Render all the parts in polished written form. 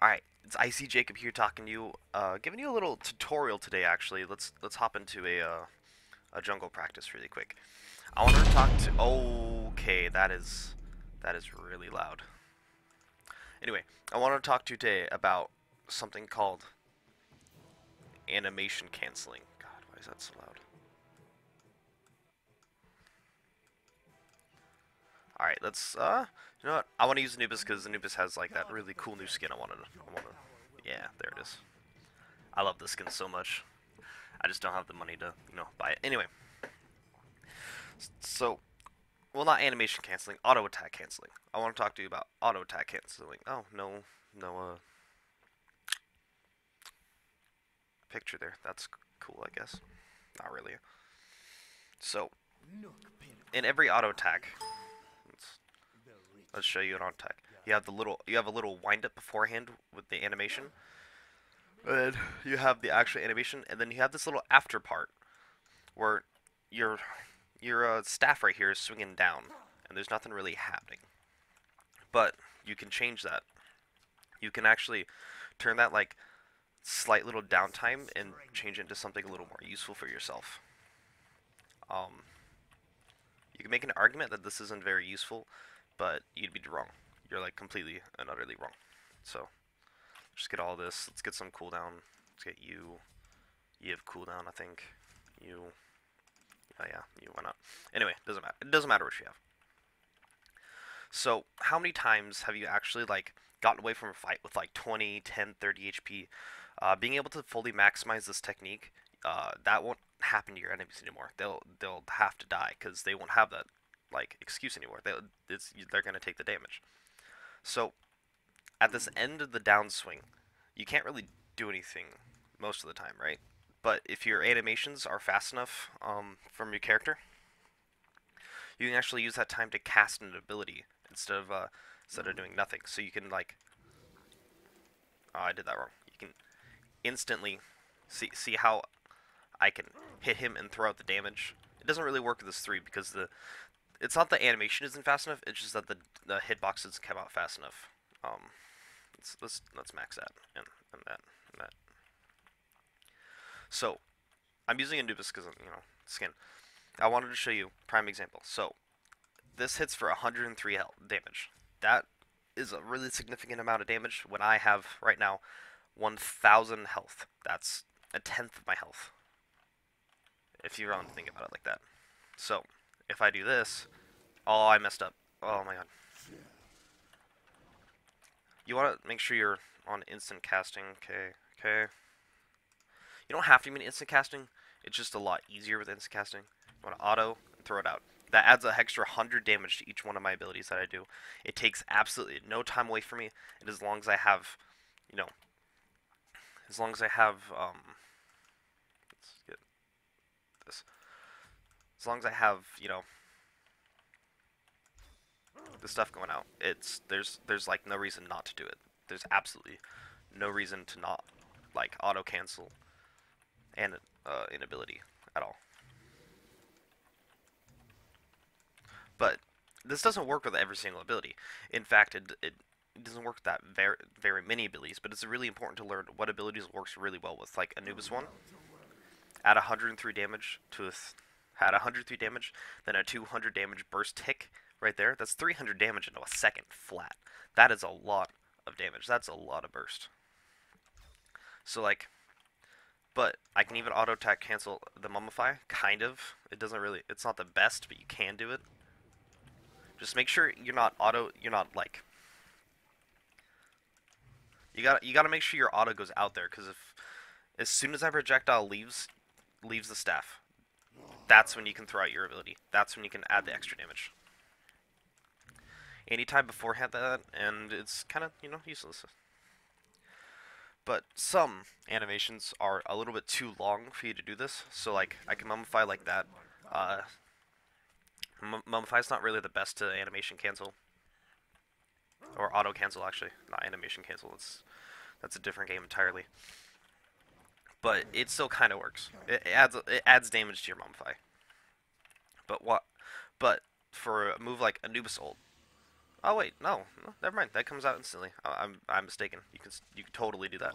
Alright, it's Icy Jacob here talking to you, giving you a little tutorial today actually. Let's hop into a jungle practice really quick. I want to talk to okay, that is really loud. Anyway, I want to talk to you today about something called animation canceling. God, why is that so loud? Alright, let's you know what? I want to use Anubis because Anubis has like that really cool new skin I wanna yeah, there it is. I love this skin so much. I just don't have the money to, buy it. Anyway, so, well, not animation canceling, auto attack canceling. I want to talk to you about auto attack canceling. Oh, no, picture there. That's cool, I guess. Not really. So, in every auto attack, let's, let's show you an auto attack. You have a little wind up beforehand with the animation, and you have the actual animation, and then you have this little after part where your your staff right here is swinging down, and there's nothing really happening. But you can change that. You can actually turn that like slight little downtime and change it into something a little more useful for yourself. Um, you can make an argument that this isn't very useful, but you'd be wrong. You're like completely and utterly wrong. So just get all this. Let's get some cooldown. Let's get you. You have cooldown, I think. You. Oh yeah, you. Why not? Anyway, doesn't matter. It doesn't matter what you have. So, how many times have you actually like gotten away from a fight with like 20, 10, 30 HP? Being able to fully maximize this technique, that won't happen to your enemies anymore. They'll have to die because they won't have that like excuse anymore. They're gonna take the damage. So, at this end of the downswing, you can't really do anything most of the time, right? But if your animations are fast enough from your character, you can actually use that time to cast an ability instead of doing nothing. So you can like, oh, I did that wrong. You can instantly see how I can hit him and throw out the damage. It doesn't really work with this three because it's not the animation isn't fast enough. It's just that the hitbox doesn't come out fast enough. Let's max that and that and that. So I'm using Anubis because skin. I wanted to show you prime example. So this hits for 103 health damage. That is a really significant amount of damage when I have right now 1,000 health. That's a tenth of my health. If you want to think about it like that. So if I do this, oh, I messed up. Oh my god. You want to make sure you're on instant casting. Okay, okay. You don't have to be in instant casting. It's just a lot easier with instant casting. You want to auto and throw it out. That adds an extra 100 damage to each one of my abilities that I do. It takes absolutely no time away from me, and as long as I have, you know, as long as I have, let's get this. As long as I have, the stuff going out, there's like no reason not to do it. There's absolutely no reason to not like auto cancel and inability at all. But this doesn't work with every single ability. In fact, it doesn't work with that very many abilities, but it's really important to learn what abilities it works really well with. Like Anubis one, add 103 damage to had 103 damage, then a 200 damage burst tick right there. That's 300 damage into a second flat. That is a lot of damage. That's a lot of burst. So like, but I can even auto attack cancel the mummify, kind of. It's not the best, but you can do it. Just make sure you're not like, you gotta make sure your auto goes out there, because if, as soon as that projectile leaves the staff, that's when you can throw out your ability. That's when you can add the extra damage. Anytime beforehand that, and it's kind of, useless. But some animations are a little bit too long for you to do this, so like, I can mummify like that. Mummify's not really the best to animation cancel. Or auto cancel, actually. Not animation cancel, that's a different game entirely. But it still kind of works. It adds damage to your mummify. But for a move like Anubis ult, Oh wait, no, never mind. That comes out instantly. I'm mistaken. You can totally do that.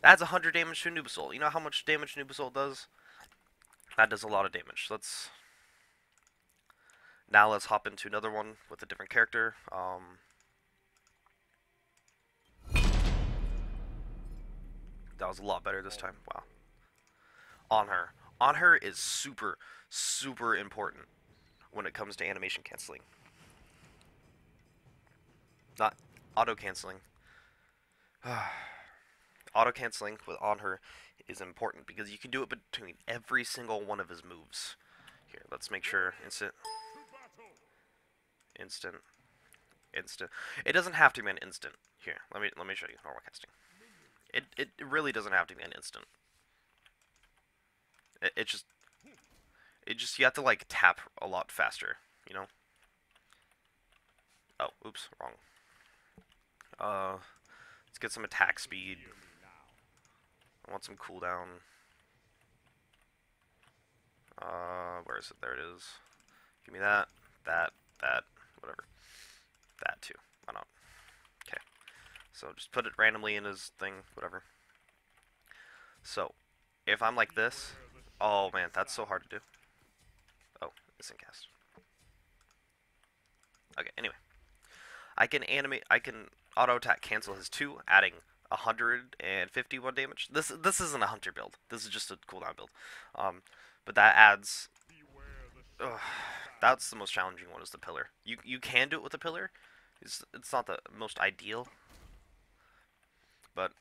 Adds 100 damage to Nubisol. You know how much damage Nubisol does? That does a lot of damage. Let's hop into another one with a different character. That was a lot better this time. Wow. On her. On her is super important when it comes to animation canceling. Not auto canceling. Auto canceling with on her is important because you can do it between every single one of his moves. Here, let's make sure instant. Instant. Instant. It doesn't have to be an instant. Here, let me show you normal casting. It really doesn't have to be an instant. It just you have to like tap a lot faster, you know? Oh, oops, wrong. Let's get some attack speed. I want some cooldown. Where is it? There it is. Give me that, whatever. That too. Why not? Okay. So just put it randomly in his thing, whatever. So, if I'm like this, oh man, that's so hard to do. Oh, instant cast. Okay, anyway. I can auto attack cancel his 2, adding 151 damage. This isn't a hunter build. This is just a cooldown build. But that adds ugh, that's the most challenging one is the pillar. You can do it with the pillar. It's not the most ideal. But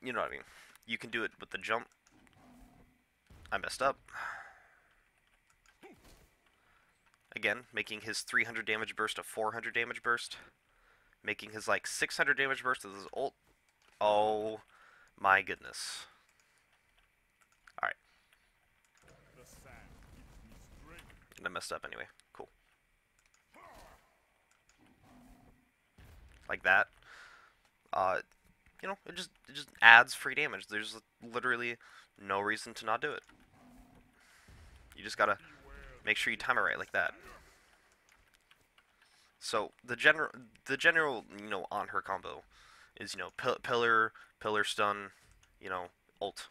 you know what I mean. You can do it with the jump. I messed up. Again, making his 300 damage burst a 400 damage burst. Making his like 600 damage burst with his ult. Oh my goodness. Alright. I messed up anyway. Cool. Like that. You know, it just adds free damage. There's literally no reason to not do it. You just gotta make sure you time it right like that. So the general you know on her combo is you know pillar stun, you know ult,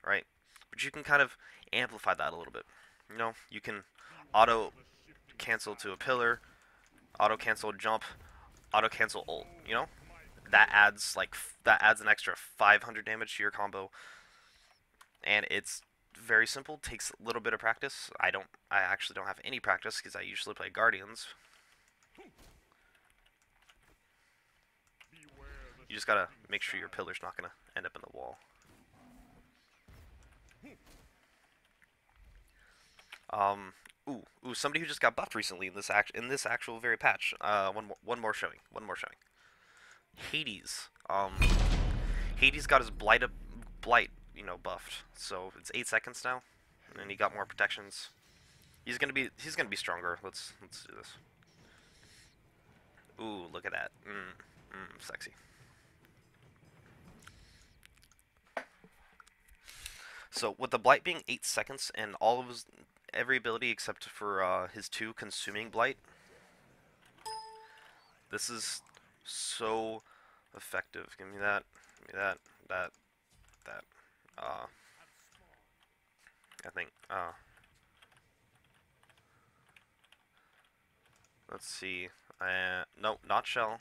right? But you can kind of amplify that a little bit. You know you can auto cancel to a pillar, auto cancel jump, auto cancel ult. You know that adds an extra 500 damage to your combo, and it's very simple. Takes a little bit of practice. I actually don't have any practice because I usually play Guardians. You just gotta make sure your pillar's not gonna end up in the wall. Somebody who just got buffed recently in this actual very patch. One more showing. Hades. Hades got his blight, you know, buffed. So it's 8 seconds now, and he got more protections. He's gonna be stronger. Let's do this. Ooh, look at that. Sexy. So with the blight being 8 seconds and all of every ability except for his 2 consuming blight, this is so effective. Give me that. Give me that. That. I think. Let's see. No, not shell.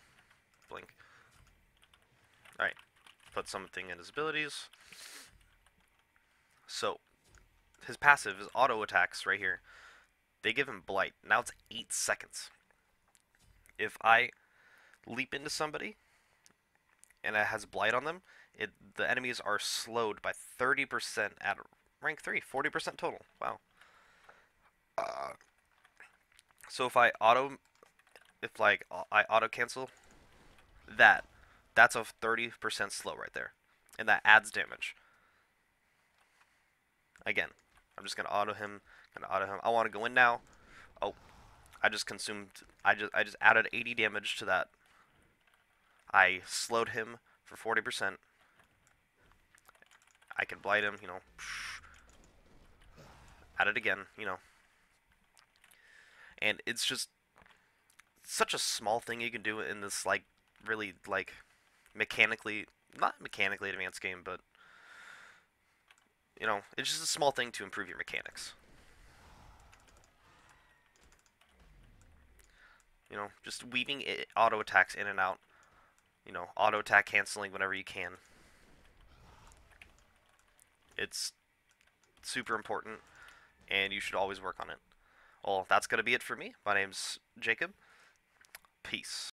Blink. Alright. Put something in his abilities. So, his passive, his auto attacks right here, they give him blight. Now it's 8 seconds. If I leap into somebody and it has blight on them, the enemies are slowed by 30% at rank 3. 40% total. Wow. So if I auto cancel that's a 30% slow right there, and that adds damage. Again, I'm just gonna auto him. I want to go in now. Oh, I just added 80 damage to that. I slowed him for 40%. I can blight him, you know. Add it again, you know. And it's just such a small thing you can do in this like really like mechanically, not mechanically advanced game, but you know, it's just a small thing to improve your mechanics. You know, just weaving auto attacks in and out. You know, auto attack canceling whenever you can. It's super important, and you should always work on it. Well, that's going to be it for me. My name's Jacob. Peace.